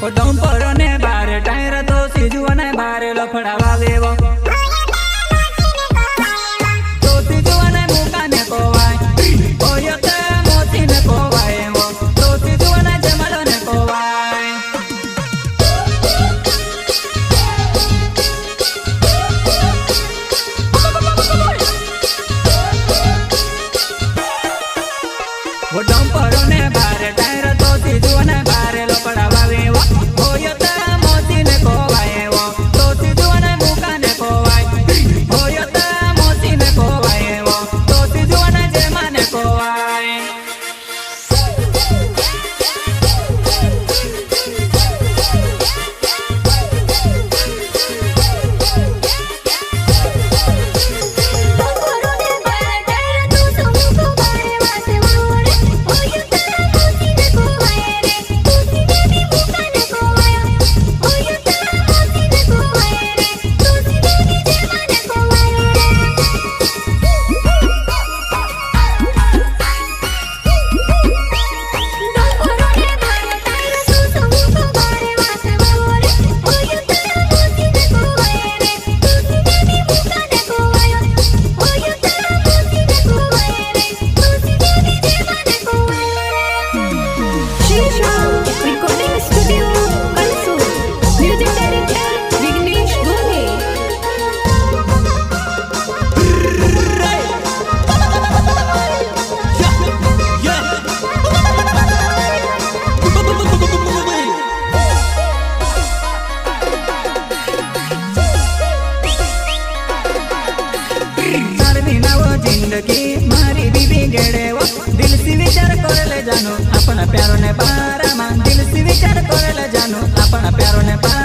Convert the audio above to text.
dumper ने बारे tyre तो सीजू ने बारे लफड़ावा वेवो तो सीजू ने मुका ने कोवाय ओयो ते मोती ने कोवाय वो तो सीजू ने जमलो ने कोवाय वो डम्पर ने बारे टायर तो सीजू ने बारे लफड़ावा वेवो ओयो ते मोती ने कोवाय वो तो सीजू ने मुका ने कोवाय ओयो ते मोती ने कोवाय वो तो सीजू ने जेमा ने कोवाय जिंदगी मारी बीबी गेड़े वो दिल से विचार कर ले जानो अपना प्यारो ने पारा मान दिल से विचार कर ले जानो अपना प्यारो ने पारा